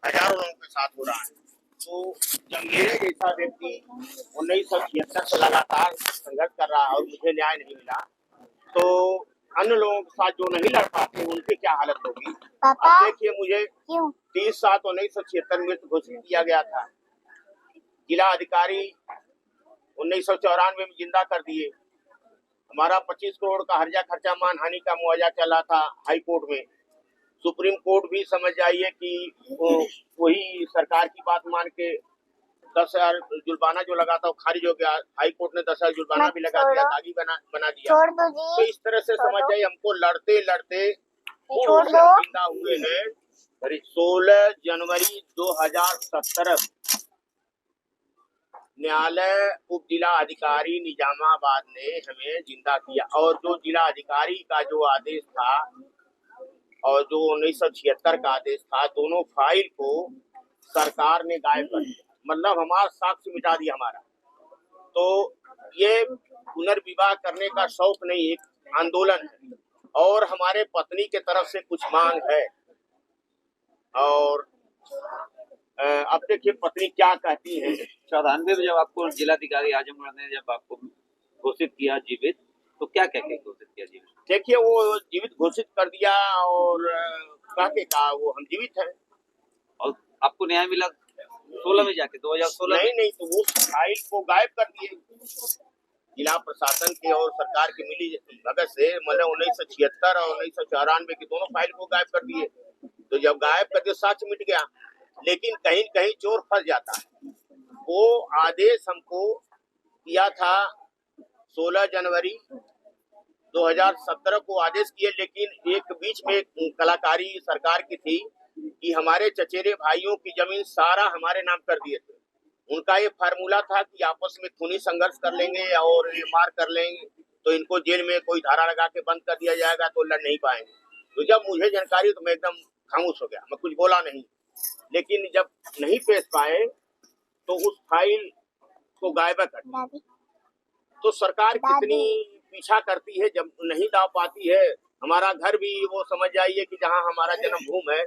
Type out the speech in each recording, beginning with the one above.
हजारों लोगों के साथ हो रहा है। तो जब मेरे जैसा व्यक्ति 1976 से लगातार संघर्ष कर रहा है और मुझे न्याय नहीं मिला, तो अन्य लोगों के साथ जो नहीं लड़ पाते उनकी क्या हालत होगी। अब देखिए, मुझे 30/7/1976 मृत घोषित किया गया था। जिला अधिकारी 1994 में जिंदा कर दिए। हमारा 25 करोड़ का हर्जा खर्चा मानहानि का मुआवजा चला था हाई कोर्ट में। सुप्रीम कोर्ट भी समझ जाइए कि वही सरकार की बात मान के 10,000 जुर्माना जो लगा था वो खारिज हो गया। हाई कोर्ट ने 10,000 जुर्माना भी लगा दिया, दागी बना दिया। तो इस तरह से समझ जाइए हमको लड़ते लड़ते जिंदा हुए हैं। 16 जनवरी 2017 न्यायालय उप जिला अधिकारी निजामाबाद ने हमें जिंदा किया, और जो जिला अधिकारी का जो आदेश था और जो 1976 का आदेश था, दोनों फाइल को सरकार ने गायब कर दिया। मतलब हमारा साक्ष्य मिटा दिया हमारा। तो ये पुनर्विवाह करने का शौक नहीं, एक आंदोलन है और हमारे पत्नी के तरफ से कुछ मांग है। और अब देखिए पत्नी क्या कहती है। 94 में जब आपको जिलाधिकारी आजमगढ़ ने जब आपको घोषित किया जीवित, तो क्या कह के घोषित किया जीवित? देखिए वो जीवित घोषित कर दिया और कह के कहा वो हम जीवित हैं। और आपको न्याय मिला 16 में जाके 2016 नहीं, तो वो फाइल को गायब कर दिए जिला प्रशासन के और सरकार की मिली भगत से। मतलब 1976 और 1994 की दोनों फाइल को गायब कर दिए। तो जब गायब कर दिए साक्ष्य मिट गया, लेकिन कहीं कहीं चोर फंस जाता है। वो आदेश हमको किया था 16 जनवरी 2017 को आदेश किए, लेकिन एक बीच में कलाकारी सरकार की थी कि हमारे चचेरे भाइयों की जमीन सारा हमारे नाम कर दिए थे। उनका ये फार्मूला था कि आपस में खूनी संघर्ष कर लेंगे और ये मार कर लेंगे तो इनको जेल में कोई धारा लगा के बंद कर दिया जाएगा तो लड़ नहीं पाएंगे। तो जब मुझे जानकारी तो मैं एकदम खामोश हो गया, मैं कुछ बोला नहीं। लेकिन जब नहीं पेश पाए तो उस फाइल को गायब कर दिया। तो सरकार कितनी पीछा करती है जब नहीं ला पाती है। हमारा घर भी वो समझ जाइए कि जहाँ हमारा जन्मभूमि है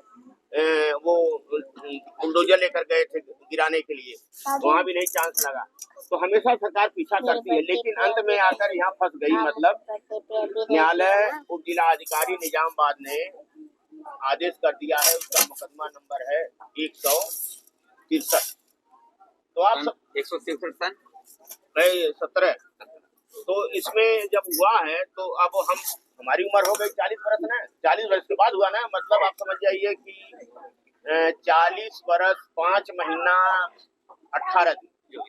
वो बुलडोजर लेकर गए थे गिराने के लिए, वहाँ भी नहीं चांस लगा। तो हमेशा सरकार पीछा करती है, लेकिन अंत में आकर यहाँ फंस गई। मतलब न्यायालय उप जिला अधिकारी निजामाबाद ने आदेश कर दिया है, उसका मुकदमा नंबर है 163। तो आप 163 17। तो इसमें जब हुआ है तो अब हमारी उम्र हो गई 40 वर्ष ना, 40 वर्ष के बाद हुआ ना। मतलब आप समझ जाइए कि 40 वर्ष 5 महीना 18 दिन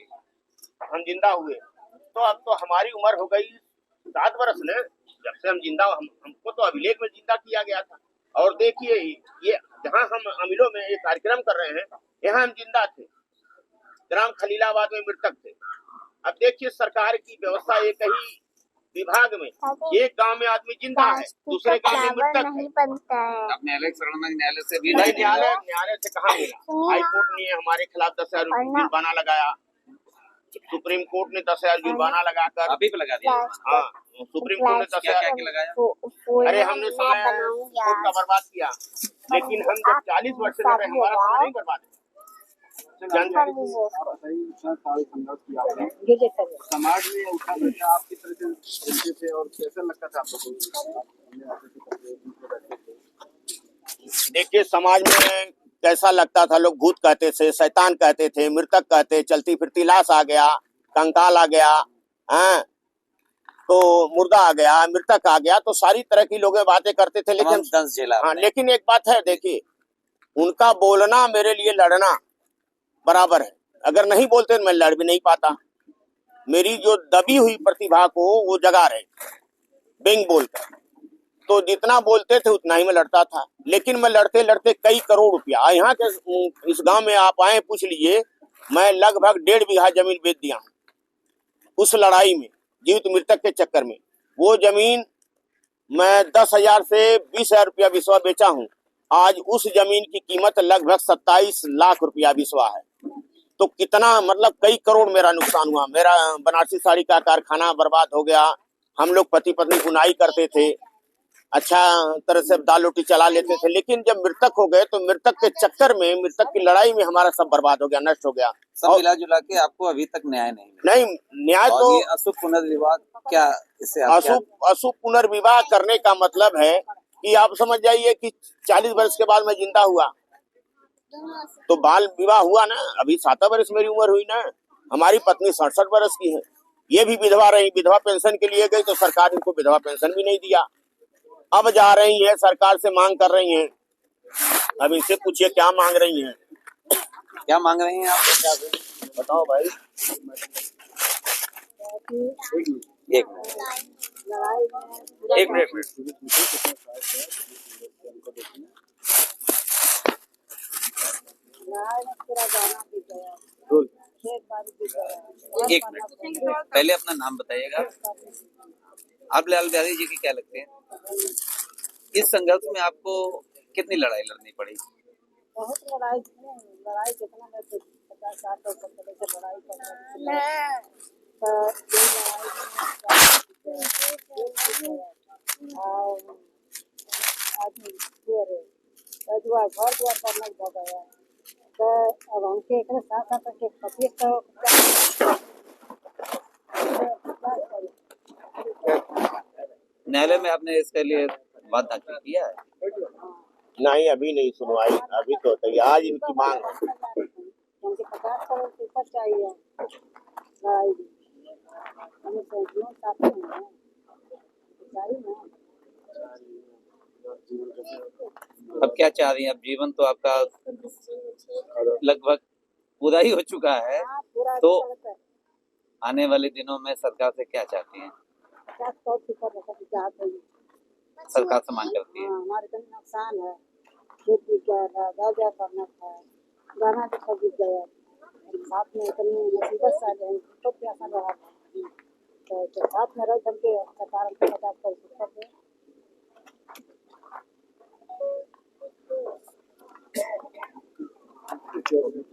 हम जिंदा हुए। तो अब तो हमारी उम्र हो गई 7 वर्ष ना जब से हम जिंदा। हमको तो अभिलेख में जिंदा किया गया था। और देखिए ये जहाँ हम अमीलों में एक कार्यक्रम कर रहे हैं, यहाँ हम जिंदा थे, ग्राम खलीलाबाद में मृतक थे। अब देखिए सरकार की व्यवस्था एक ही विभाग में एक गांव में आदमी जिंदा है, दूसरे गांव में मृतक है। अब न्यायालय से भी न्यायालय से कहाँ मिला। हाई कोर्ट ने हमारे खिलाफ 10,000 जुर्माना लगाया, सुप्रीम कोर्ट ने 10,000 जुर्माना लगाकर अभी पे लगा दिया। हाँ, सुप्रीम कोर्ट ने 10,000 लगाया। अरे हमने समय कोर्ट का बर्बाद किया, लेकिन हम जब 40 वर्ष से लड़ रहे हमारा समय नहीं बर्बाद है। समाज में उठा बैठा आप किस तरह से थे और कैसा लगता था आपको? देखिए समाज में कैसा लगता था, लोग भूत कहते थे, शैतान कहते थे, मृतक कहते, चलती फिरती लाश आ गया, कंकाल आ गया, तो मुर्दा आ गया, मृतक आ गया, तो सारी तरह की लोग बातें करते थे। लेकिन लेकिन एक बात है, देखिए उनका बोलना मेरे लिए लड़ना बराबर है। अगर नहीं बोलते तो मैं लड़ भी नहीं पाता। मेरी जो दबी हुई प्रतिभा को वो जगा रहे बिंग बोलकर, तो जितना बोलते थे उतना ही मैं लड़ता था। लेकिन मैं लड़ते लड़ते कई करोड़ रुपया, यहाँ के इस गांव में आप आए पूछ लीजिए, मैं लगभग 1.5 बीघा जमीन बेच दिया हूँ उस लड़ाई में, जीवित मृतक के चक्कर में। वो जमीन मैं 10,000 से 20,000 रुपया बिस्वा बेचा हूँ। आज उस जमीन की कीमत लगभग 27 लाख रुपया बिस्वा है। तो कितना, मतलब कई करोड़ मेरा नुकसान हुआ। मेरा बनारसी साड़ी का कारखाना बर्बाद हो गया। हम लोग पति पत्नी बुनाई करते थे, अच्छा तरह से दाल रोटी चला लेते थे, लेकिन जब मृतक हो गए तो मृतक के चक्कर में, मृतक की लड़ाई में हमारा सब बर्बाद हो गया, नष्ट हो गया। सब और मिला जुला के आपको अभी तक न्याय नहीं मिला। नहीं, न्याय और तो ये अशुभ पुनर्विवाह क्या, इससे आप क्या? अशुभ पुनर्विवाह करने का मतलब है कि आप समझ जाइए कि 40 वर्ष के बाद मैं जिंदा हुआ तो बाल विवाह हुआ ना। अभी 7 वर्ष मेरी उम्र हुई ना। हमारी पत्नी 67 वर्ष की है, ये भी विधवा रही, विधवा पेंशन के लिए गई तो सरकार इनको विधवा पेंशन भी नहीं दिया। अब जा रही है सरकार से मांग कर रही हैं। अब इनसे पूछिए क्या मांग रही हैं। क्या मांग रही हैं आप? क्या बताओ भाई। एक मिनट। एक मिनट, पहले अपना नाम बताइएगा। आप लाल बिहारी जी की क्या लगते हैं? इस संघर्ष में आपको कितनी लड़ाई लड़नी पड़ी? बहुत लड़ाई कितने लड़ते 50-60 से लड़ाई करते आदमी घर द्वार करना गया तो अब हमके एक साथ के पति तो न्यायालय में आपने इसके लिए बात दाखिल किया है? नहीं, अभी नहीं सुनवाई, अभी तो आज इनकी मांग है। हमके 50 करोड़ से ऊपर चाहिए लड़ाई भी। हमें सैंकड़ों साथी हैं चाहिए ना। अब क्या चाह रही हैं? अब जीवन तो आपका लगभग पूरा ही हो चुका है, तो आने वाले दिनों में सरकार से क्या चाहती हैं? सरकार से मांग करती है। हमारे तो नुकसान है, खेत बिक गया था, घर करना था, गहना भी सब बिक गया, साथ में इतनी मुसीबत से आ गए तो प्यासा रहा तो साथ में रह करके सरकार हमको 50 करोड़ दे।